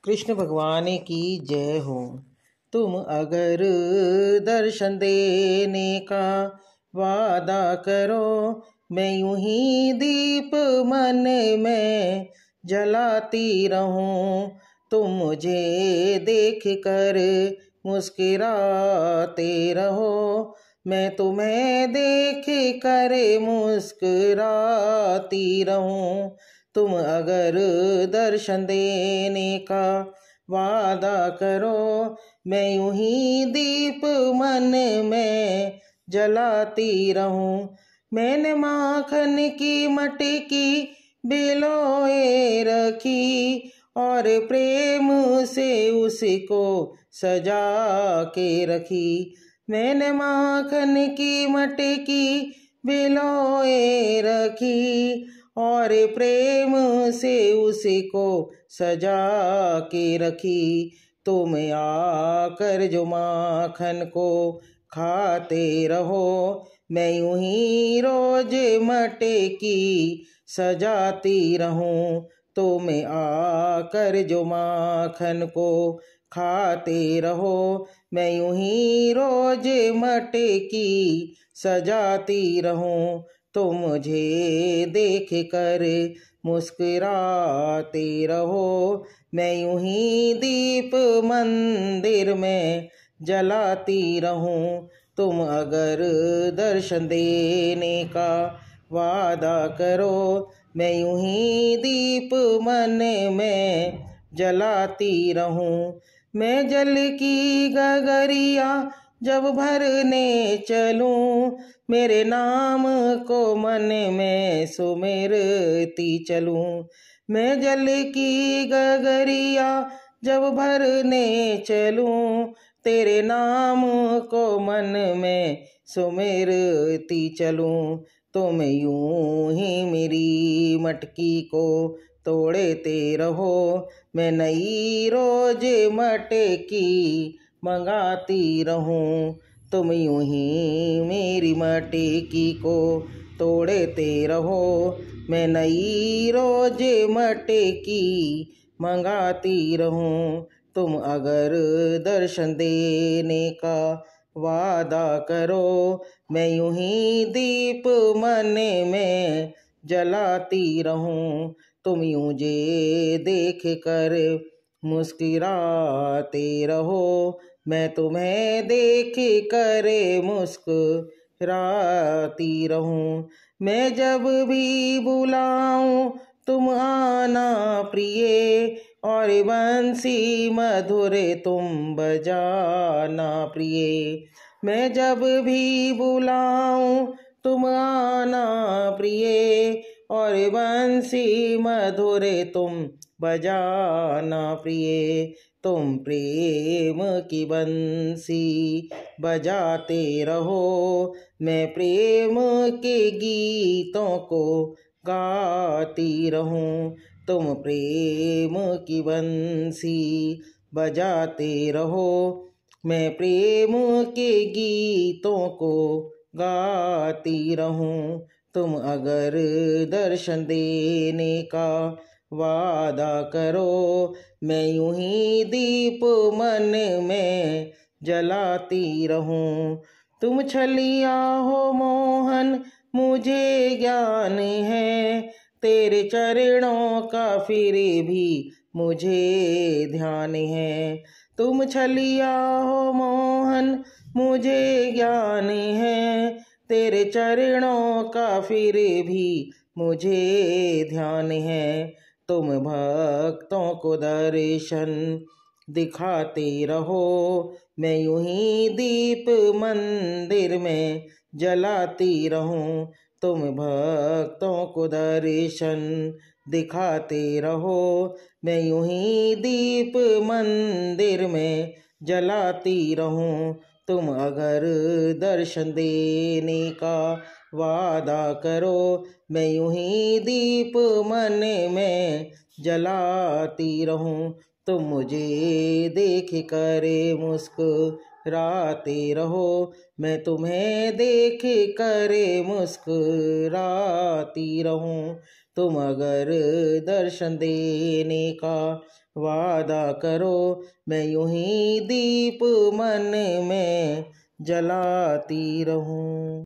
कृष्ण भगवान की जय हो। तुम अगर दर्शन देने का वादा करो, मैं यूं ही दीप मन में जलाती रहूं। तुम मुझे देख कर मुस्कुराते रहो, मैं तुम्हें देख कर मुस्कुराती रहूं। तुम अगर दर्शन देने का वादा करो, मैं यूं ही दीप मन में जलाती रहूं। मैंने माखन की मटकी बिलोए रखी और प्रेम से उसको सजा के रखी। मैंने माखन की मटकी बिलोए रखी और प्रेम से उसको सजा के रखी। तुम आकर जो माखन को खाते रहो, मैं यूं ही रोज मटकी सजाती रहूं। तुम आकर जो माखन को खाते रहो, मैं यूं ही रोज मटकी सजाती रहूं। तुम मुझे देख कर मुस्कुराते रहो, मैं यूं ही दीप मंदिर में जलाती रहूं। तुम अगर दर्शन देने का वादा करो, मैं यूं ही दीप मन में जलाती रहूं। मैं जल की गगरिया जब भरने चलूं, मेरे नाम को मन में सुमिरती चलूं। मैं जल की गगरिया जब भरने चलूं, तेरे नाम को मन में सुमिरती चलूं। तुम यूं ही मेरी मटकी को तोड़ते रहो, मैं नई रोज मटकी मंगाती रहूं। तुम यूं ही मेरी मटकी को तोड़ते रहो, मैं नई रोज मटकी मंगाती रहूं। तुम अगर दर्शन देने का वादा करो, मैं यूं ही दीप मन में जलाती रहूं। तुम यूं जे देख कर मुस्कुराते रहो, मैं तुम्हें देख कर मुस्कुराती रहूं। मैं जब भी बुलाऊं तुम आना प्रिय, और बंसी मधुर तुम बजाना प्रिय। मैं जब भी बुलाऊं तुम आना प्रिय, और बंसी मधुर तुम बजाना प्रिय। तुम प्रेम की बंसी बजाते रहो, मैं प्रेम के गीतों को गाती रहूं। तुम प्रेम की बंसी बजाते रहो, मैं प्रेम के गीतों को गाती रहूं। तुम अगर दर्शन देने का वादा करो, मैं यूं ही दीप मन में जलाती रहूं। तुम छलिया हो मोहन मुझे ज्ञान है, तेरे चरणों का फिर भी मुझे ध्यान है। तुम छलिया हो मोहन मुझे ज्ञान है, तेरे चरणों का फिर भी मुझे ध्यान है। तुम भक्तों को दर्शन दिखाते रहो, मैं यूं ही दीप मंदिर में जलाती रहूं। तुम भक्तों को दर्शन दिखाते रहो, मैं यूं ही दीप मंदिर में जलाती रहूं। तुम अगर दर्शन देने का वादा करो, मैं यूं ही दीप मन में जलाती रहूं। तुम मुझे देख कर मुस्कुराते रहो, मैं तुम्हें देख कर मुस्कुराती रहूं। तुम अगर दर्शन देने का वादा करो मैं यूं ही दीप मन में जलाती रहूं।